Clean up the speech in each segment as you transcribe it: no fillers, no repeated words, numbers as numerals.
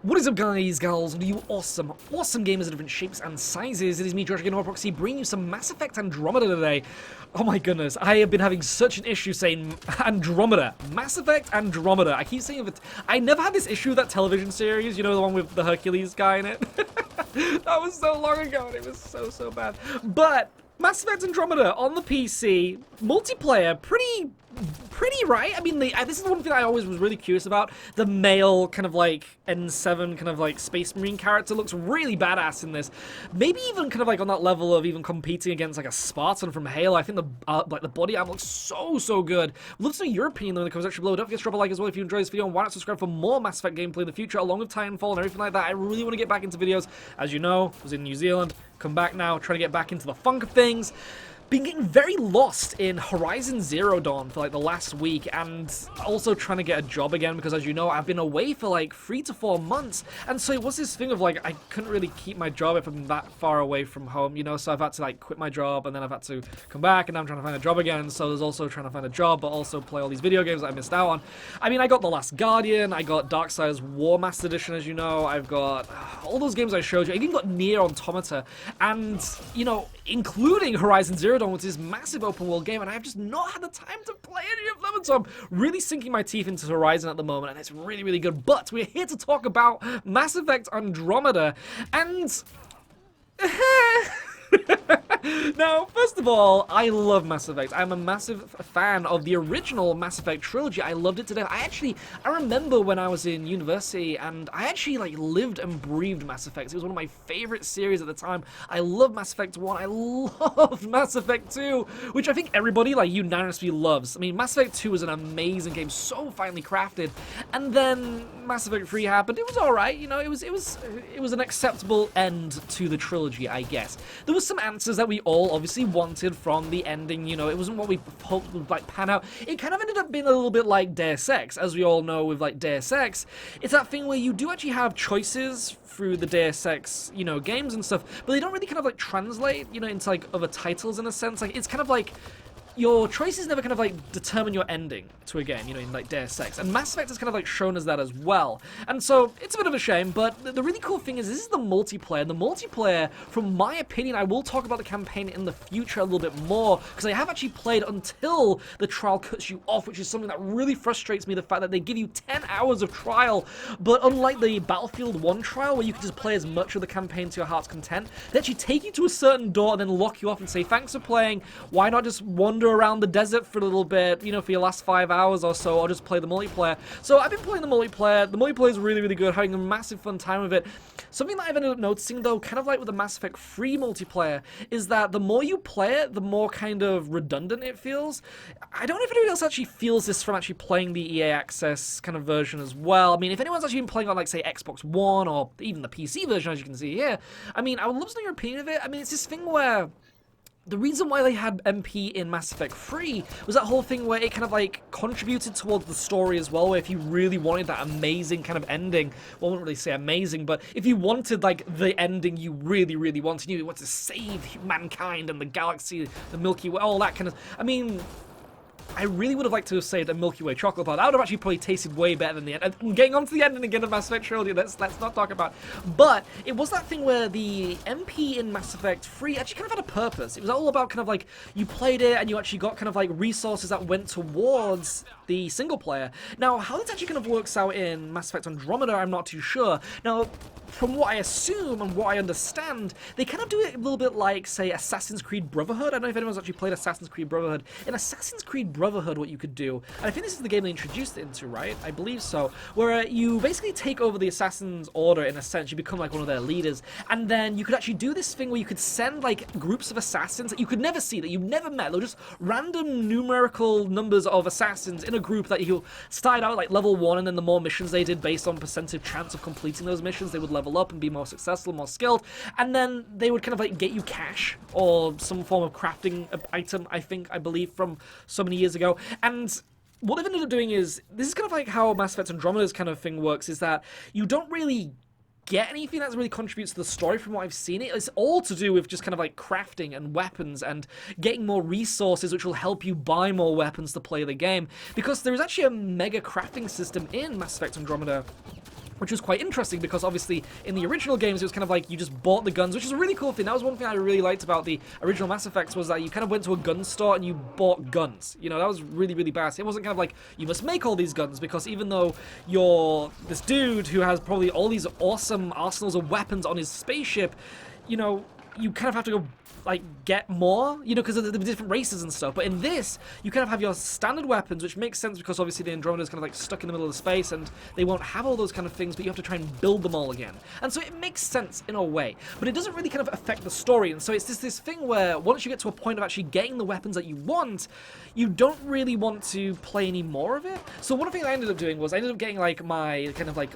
What is up, guys, gals, you awesome gamers of different shapes and sizes. It is me, Josh, again, Proxy, bringing you some Mass Effect Andromeda today. Oh my goodness, I have been having such an issue saying Andromeda. Mass Effect Andromeda. I keep saying it. I never had this issue with that television series, you know, the one with the Hercules guy in it. That was so long ago, and it was so bad. But Mass Effect Andromeda on the PC, multiplayer, pretty right. I mean, this is the one thing I always was really curious about. The male kind of like N7 kind of like Space Marine character looks really badass in this. Maybe even kind of like on that level of even competing against like a Spartan from Halo. I think the body armor looks so good. Love to know your opinion though in the comments section below. Don't forget to drop a like as well if you enjoyed this video, and why not subscribe for more Mass Effect gameplay in the future along with Titanfall and everything like that. I really want to get back into videos. As you know, I was in New Zealand, come back now, trying to get back into the funk of things. Been getting very lost in Horizon Zero Dawn for like the last week, and also trying to get a job again because, as you know, I've been away for like 3 to 4 months, and so it was this thing of like I couldn't really keep my job if I'm that far away from home, you know, so I've had to like quit my job, and then I've had to come back, and now I'm trying to find a job again. So there's also trying to find a job but also play all these video games that I missed out on. I mean, I got The Last Guardian, I got Darksiders War Master Edition, as you know, I've got all those games I showed you. I even got Nier Automata, and you know, including Horizon Zero Dawn, which is massive open world game, and I've just not had the time to play any of them, and so I'm really sinking my teeth into Horizon at the moment, and it's really good. But we're here to talk about Mass Effect Andromeda, and now, first of all, I love Mass Effect. I'm a massive fan of the original Mass Effect trilogy. I loved it to death. I remember when I was in university, and I actually like lived and breathed Mass Effect. It was one of my favorite series at the time. I love Mass Effect 1. I love Mass Effect 2, which I think everybody like unanimously loves. I mean, Mass Effect 2 was an amazing game, so finely crafted. And then Mass Effect 3 happened. It was all right, you know. It was an acceptable end to the trilogy, I guess. There was some answers that we all obviously wanted from the ending, you know. It wasn't what we hoped would like pan out. It kind of ended up being a little bit like Deus Ex, as we all know with like Deus Ex. It's that thing where you do actually have choices through the Deus Ex, you know, games and stuff, but they don't really kind of like translate, you know, into like other titles in a sense. Like it's kind of like your choices never kind of like determine your ending to a game, you know, in like Deus Ex. And Mass Effect has kind of like shown us that as well. And so it's a bit of a shame, but the really cool thing is this is the multiplayer. And the multiplayer, from my opinion, I will talk about the campaign in the future a little bit more, because I have actually played until the trial cuts you off, which is something that really frustrates me, the fact that they give you 10 hours of trial. But unlike the Battlefield 1 trial, where you can just play as much of the campaign to your heart's content, they actually take you to a certain door and then lock you off and say, thanks for playing, why not just wander around the desert for a little bit, you know, for your last 5 hours or so, or just play the multiplayer. So I've been playing the multiplayer. The multiplayer is really good, having a massive fun time with it. Something that I've ended up noticing though, kind of like with the Mass Effect 3 multiplayer, is that the more you play it, the more kind of redundant it feels. I don't know if anyone else actually feels this from actually playing the EA Access kind of version as well. I mean, if anyone's actually been playing on like, say, Xbox One or even the PC version, as you can see here, I mean, I would love to know your opinion of it. I mean, it's this thing where the reason why they had MP in Mass Effect 3 was that whole thing where it kind of like contributed towards the story as well, where if you really wanted that amazing kind of ending, well, I wouldn't really say amazing, but if you wanted like the ending you really wanted, you wanted to save mankind and the galaxy, the Milky Way, all that kind of, I mean, I really would have liked to have saved a Milky Way chocolate bar. That would have actually probably tasted way better than the end. I'm getting on to the ending again of Mass Effect trilogy, let's not talk about. But it was that thing where the MP in Mass Effect 3 actually kind of had a purpose. It was all about kind of like, you played it and you actually got kind of like resources that went towards the single player. Now, how this actually kind of works out in Mass Effect Andromeda, I'm not too sure. Now, from what I assume and what I understand, they kind of do it a little bit like, say, Assassin's Creed Brotherhood. I don't know if anyone's actually played Assassin's Creed Brotherhood. In Assassin's Creed Brotherhood, what you could do, and I think this is the game they introduced it into, right? I believe so, where you basically take over the Assassin's Order in a sense. You become like one of their leaders, and then you could actually do this thing where you could send like groups of assassins that you could never see, that you've never met. They're just random numerical numbers of assassins in a group that you started out like level 1, and then the more missions they did based on percentage chance of completing those missions, they would level up and be more successful, more skilled, and then they would kind of like get you cash or some form of crafting item, I believe, from so many years ago. And what they've ended up doing is, this is kind of like how Mass Effect Andromeda's kind of thing works, is that you don't really get anything that really contributes to the story from what I've seen. It's all to do with just kind of like crafting and weapons and getting more resources, which will help you buy more weapons to play the game, because there is actually a mega crafting system in Mass Effect Andromeda which was quite interesting because obviously in the original games it was kind of like you just bought the guns, which is a really cool thing. That was one thing I really liked about the original Mass Effects, was that you kind of went to a gun store and you bought guns. You know, that was really, really badass. It wasn't kind of like you must make all these guns, because even though you're this dude who has probably all these awesome arsenals of weapons on his spaceship, you know, you kind of have to go like get more, you know, because of the different races and stuff. But in this, you kind of have your standard weapons, which makes sense because obviously the Andromeda is kind of like stuck in the middle of the space and they won't have all those kind of things, but you have to try and build them all again. And so it makes sense in a way, but it doesn't really kind of affect the story. And so it's this thing where once you get to a point of actually getting the weapons that you want, you don't really want to play any more of it. So one of the things I ended up doing was I ended up getting like my kind of like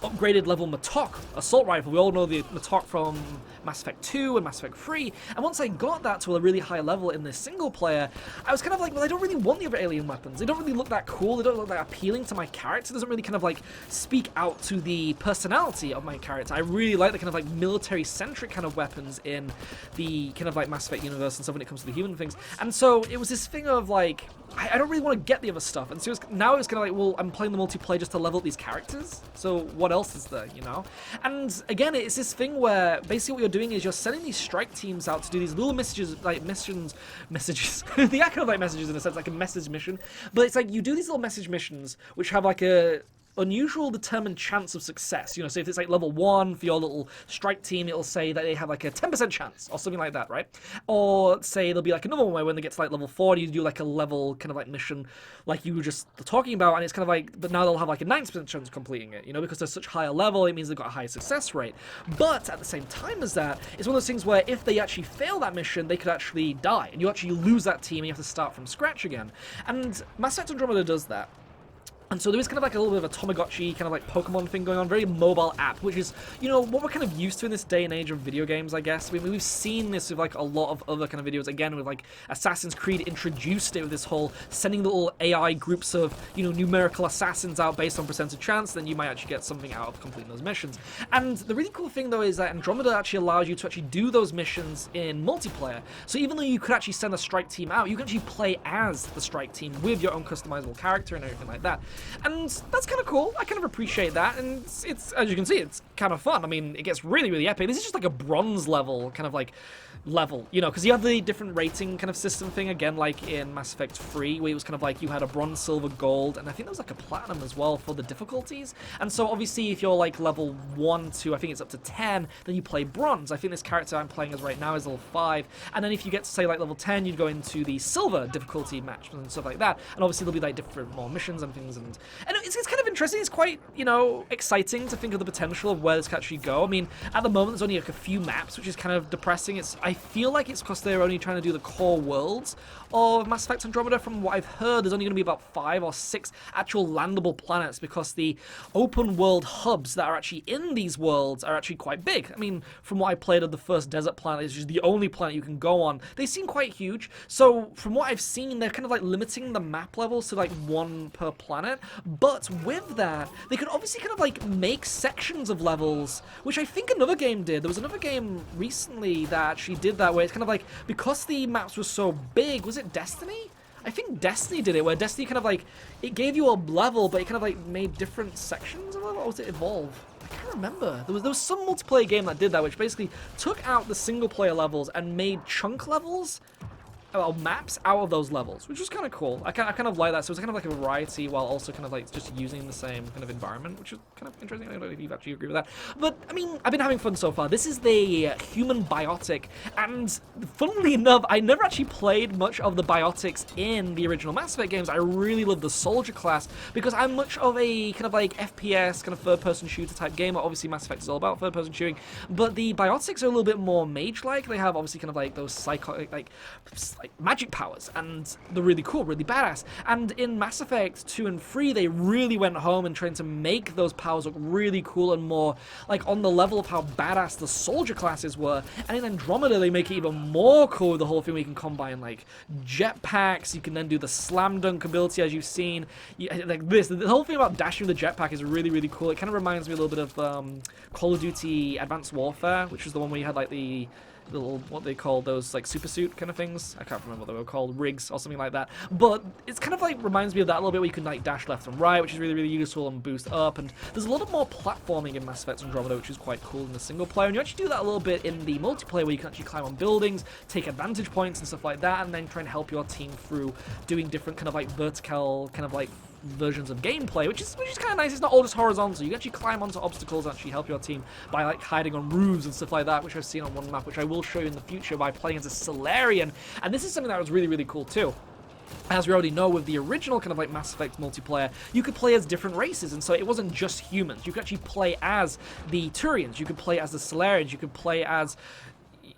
upgraded level Matok assault rifle. We all know the Matok from Mass Effect 2 and Mass Effect 3, and once I got that to a really high level in this single player, I was kind of like, well, I don't really want the other alien weapons. They don't really look that cool. They don't look that appealing to my character. It doesn't really kind of like speak out to the personality of my character. I really like the kind of like military-centric kind of weapons in the kind of like Mass Effect universe and stuff when it comes to the human things. And so it was this thing of like, I don't really want to get the other stuff. And so now it's kind of like, well, I'm playing the multiplayer just to level up these characters. So what else is there, you know? And again, it's this thing where basically what you're doing is you're sending these strike teams out to do these little messages, like messages. They are kind of like messages in a sense, like a message mission. But it's like you do these little message missions which have like a unusual determined chance of success. You know, so if it's like level 1 for your little strike team, it'll say that they have like a 10% chance or something like that, right? Or say there'll be like another one where when they get to like level 4, you do like a level kind of like mission like you were just talking about, and it's kind of like, but now they'll have like a 90% chance of completing it, you know, because they're such higher level, it means they've got a higher success rate. But at the same time as that, it's one of those things where if they actually fail that mission, they could actually die, and you actually lose that team and you have to start from scratch again. And Mass Effect Andromeda does that. And so there is kind of like a little bit of a Tamagotchi kind of like Pokemon thing going on, very mobile app, which is, you know, what we're kind of used to in this day and age of video games, I guess. We've seen this with like a lot of other kind of videos, again, with like Assassin's Creed introduced it with this whole sending little AI groups of, you know, numerical assassins out based on percentage chance, then you might actually get something out of completing those missions. And the really cool thing though is that Andromeda actually allows you to actually do those missions in multiplayer. So even though you could actually send a strike team out, you can actually play as the strike team with your own customizable character and everything like that. And that's kind of cool. I kind of appreciate that, and it's as you can see, it's kind of fun. I mean, it gets really, really epic. This is just like a bronze level, kind of like level, you know, because you have the different rating kind of system thing, again, like in Mass Effect 3, where it was kind of like you had a bronze, silver, gold, and I think there was like a platinum as well for the difficulties. And so obviously if you're like level 1 to, I think it's up to 10, then you play bronze. I think this character I'm playing as right now is level 5, and then if you get to say like level 10, you'd go into the silver difficulty match and stuff like that. And obviously there'll be like different more missions and things, and it's kind of interesting. It's quite, you know, exciting to think of the potential of where this can actually go. I mean, at the moment there's only like a few maps, which is kind of depressing. I feel like it's because they're only trying to do the core worlds of Mass Effect Andromeda. From what I've heard, there's only going to be about 5 or 6 actual landable planets, because the open world hubs that are actually in these worlds are actually quite big. I mean, from what I played of the first desert planet, it's just the only planet you can go on. They seem quite huge. So from what I've seen, they're kind of like limiting the map levels to like 1 per planet. But with that, they could obviously kind of like make sections of levels, which I think another game did. There was another game recently that actually did that, where it's kind of like, because the maps were so big, was it Destiny? I think Destiny did it, where Destiny kind of like, it gave you a level, but it kind of like made different sections of it, or was it Evolve? I can't remember. There was some multiplayer game that did that, which basically took out the single player levels and made chunk levels, maps out of those levels, which was kind of cool. I kind of like that. So it's kind of like a variety while also kind of like just using the same kind of environment, which is kind of interesting. I don't know if you actually agree with that. But I mean, I've been having fun so far. This is the human biotic, and funnily enough, I never actually played much of the biotics in the original Mass Effect games. I really love the soldier class because I'm much of a kind of like FPS kind of third-person shooter type gamer. Obviously, Mass Effect is all about third-person shooting, but the biotics are a little bit more mage-like. They have obviously kind of like those psychotic, like magic powers, and they're really cool, really badass. And in Mass Effect 2 and 3, they really went home and tried to make those powers look really cool and more like on the level of how badass the soldier classes were. And in Andromeda, they make it even more cool with the whole thing where you can combine like jetpacks. You can then do the slam dunk ability, as you've seen. Like this, the whole thing about dashing with the jetpack is really, really cool. It kind of reminds me a little bit of Call of Duty Advanced Warfare, which was the one where you had like the little, what they call those, like, super suit kind of things. I can't remember what they were called, rigs or something like that. But it's kind of like reminds me of that a little bit, where you can like dash left and right, which is really, really useful, and boost up. And there's a lot of more platforming in Mass Effect Andromeda, which is quite cool in the single player. And you actually do that a little bit in the multiplayer, where you can actually climb on buildings, take advantage points and stuff like that, and then try and help your team through doing different kind of like vertical kind of like versions of gameplay, which is kind of nice. It's not all just horizontal. You can actually climb onto obstacles and actually help your team by like hiding on roofs and stuff like that, which I've seen on one map, which I will show you in the future by playing as a Solarian. And this is something that was really, really cool too. As we already know, with the original kind of like Mass Effect multiplayer, you could play as different races, and so it wasn't just humans. You could actually play as the Turians, you could play as the Solarians, you could play as,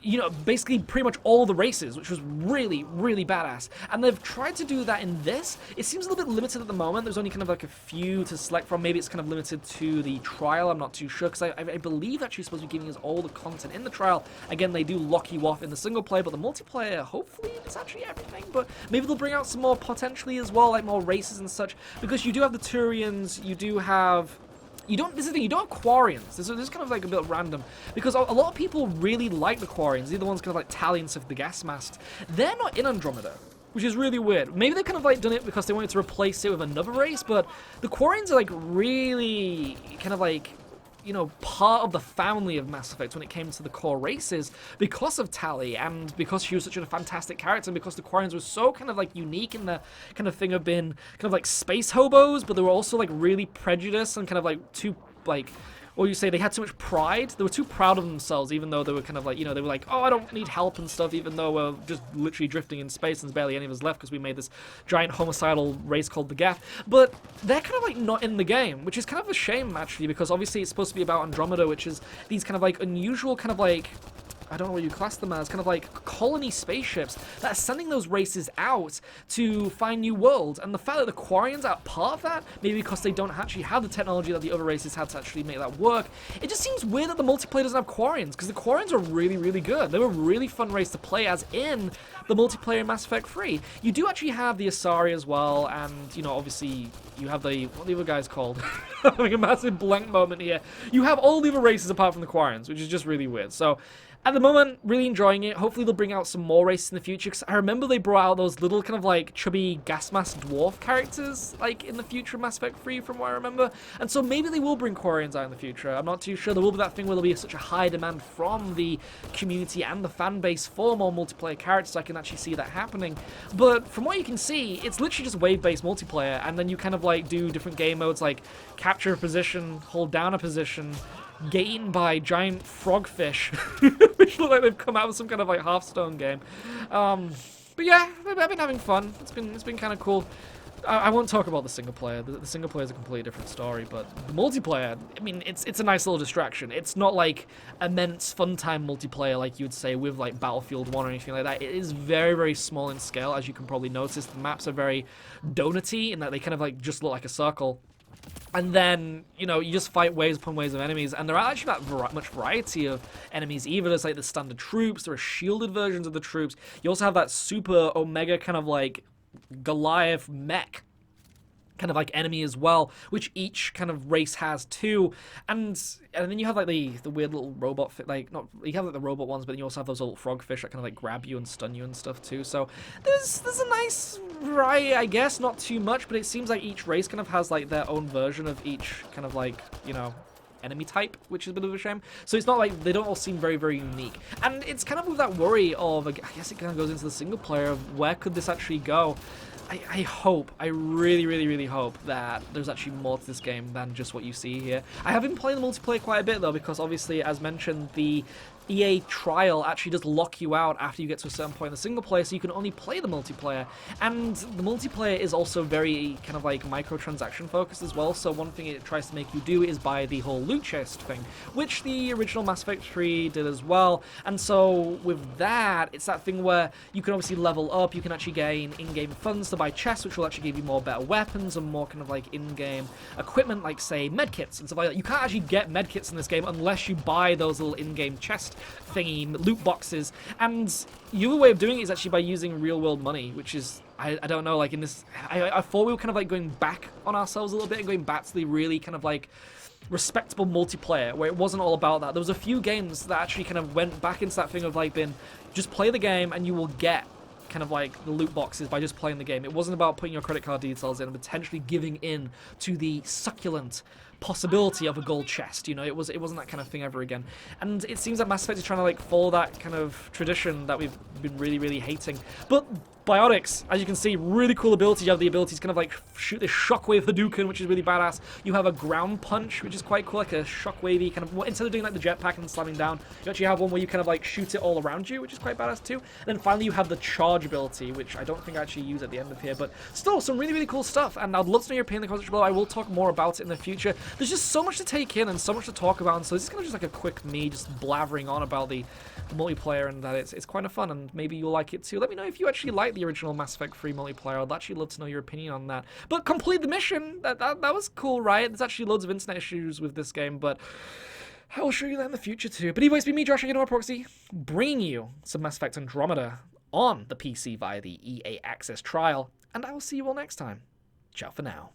you know, basically pretty much all the races, which was really, really badass. And they've tried to do that in this. It seems a little bit limited at the moment. There's only kind of like a few to select from. Maybe it's kind of limited to the trial. I'm not too sure, because I believe actually supposed to be giving us all the content in the trial. Again, they do lock you off in the single player, but the multiplayer, hopefully, it's actually everything. But maybe they'll bring out some more potentially as well, like more races and such, because you do have the Turians, you do have... This is the thing, you don't have Quarians. This is kind of like a bit random, because a lot of people really like the Quarians. They're the ones kind of like Talion stuff, the gas masks. They're not in Andromeda, which is really weird. Maybe they kind of like done it because they wanted to replace it with another race, but the Quarians are like really kind of like, you know, part of the family of Mass Effect when it came to the core races, because of Tali, and because she was such a fantastic character, and because the Quarians were so kind of like unique in the kind of thing of being kind of like space hobos, but they were also like really prejudiced and kind of like too like, or you say they had too much pride. They were too proud of themselves, even though they were kind of like, you know, they were like, oh, I don't need help and stuff, even though we're just literally drifting in space and there's barely any of us left because we made this giant homicidal race called the Geth. But they're kind of like not in the game, which is kind of a shame actually, because obviously it's supposed to be about Andromeda, which is these kind of like unusual kind of like, I don't know what you class them as, kind of like colony spaceships that are sending those races out to find new worlds. And the fact that the Quarians are part of that, maybe because they don't actually have the technology that the other races had to actually make that work, it just seems weird that the multiplayer doesn't have Quarians, because the Quarians are really, really good. They were a really fun race to play as in the multiplayer in Mass Effect 3. You do actually have the Asari as well, and, you know, obviously you have the, what are the other guys called? Having a massive blank moment here. You have all the other races apart from the Quarians, which is just really weird. So, at the moment, really enjoying it. Hopefully they'll bring out some more races in the future, because I remember they brought out those little kind of like chubby gas mask dwarf characters like in the future of Mass Effect 3 from what I remember. And so maybe they will bring Quarians out in the future. I'm not too sure. There will be that thing where there'll be such a high demand from the community and the fan base for more multiplayer characters, so I can actually see that happening. But from what you can see, it's literally just wave-based multiplayer, and then you kind of like do different game modes like capture a position, hold down a position, get eaten by giant frogfish, which look like they've come out with some kind of like Hearthstone game. But yeah, I've been having fun. It's been kind of cool. I won't talk about the single player. The single player is a completely different story, but the multiplayer, I mean, it's a nice little distraction. It's not like immense fun time multiplayer like you would say with like Battlefield 1 or anything like that. It is very, very small in scale, as you can probably notice. The maps are very donut-y in that they kind of like just look like a circle. And then, you know, you just fight waves upon waves of enemies, and there are actually not much variety of enemies either. There's like the standard troops, there are shielded versions of the troops. You also have that super Omega kind of like Goliath mech kind of like enemy as well, which each kind of race has too. And then you have like the weird little robot like, not, you have like the robot ones, but then you also have those little frogfish that kind of like grab you and stun you and stuff too. So there's a nice variety, I guess, not too much, but it seems like each race kind of has like their own version of each kind of like, you know, enemy type, which is a bit of a shame. So it's not like they don't all seem very, very unique. And it's kind of with that worry of, I guess it kind of goes into the single player of where could this actually go. I hope, I really, really, really hope that there's actually more to this game than just what you see here. I have been playing the multiplayer quite a bit though, because obviously, as mentioned, the EA trial actually does lock you out after you get to a certain point in the single player, so you can only play the multiplayer. And the multiplayer is also very kind of like microtransaction focused as well, so one thing it tries to make you do is buy the whole loot chest thing, which the original Mass Effect 3 did as well. And so with that, it's that thing where you can obviously level up, you can actually gain in-game funds to buy chests, which will actually give you more better weapons and more kind of like in-game equipment, like say medkits and stuff like that. You can't actually get medkits in this game unless you buy those little in-game chest thingy loot boxes. And the other way of doing it is actually by using real-world money, which is I don't know, like in this, I thought we were kind of like going back on ourselves a little bit and going back to the really kind of like respectable multiplayer where it wasn't all about that. There was a few games that actually kind of went back into that thing of like being just play the game and you will get kind of like the loot boxes by just playing the game. It wasn't about putting your credit card details in and potentially giving in to the succulent possibility of a gold chest. You know, it wasn't that kind of thing ever again. And it seems that Mass Effect is trying to like follow that kind of tradition that we've been really, really hating. But Biotics, as you can see, really cool ability. You have the ability to kind of like shoot this shockwave Hadouken, which is really badass. You have a ground punch, which is quite cool, like a shockwavey kind of, instead of doing like the jetpack and slamming down, you actually have one where you kind of like shoot it all around you, which is quite badass too. And then finally you have the charge ability, which I don't think I actually use at the end of here, but still some really, really cool stuff. And I'd love to know your opinion in the comments section below. I will talk more about it in the future. There's just so much to take in and so much to talk about, and so this is kind of just like a quick me just blathering on about the multiplayer, and that it's kind of fun, and maybe you'll like it too. Let me know if you actually like the original Mass Effect 3 multiplayer. I'd actually love to know your opinion on that. But complete the mission. That was cool, right? There's actually loads of internet issues with this game, but I will show you that in the future too. But anyways, it's been me, Josh, again, Proxy, bringing you some Mass Effect Andromeda on the PC via the EA Access trial, and I will see you all next time. Ciao for now.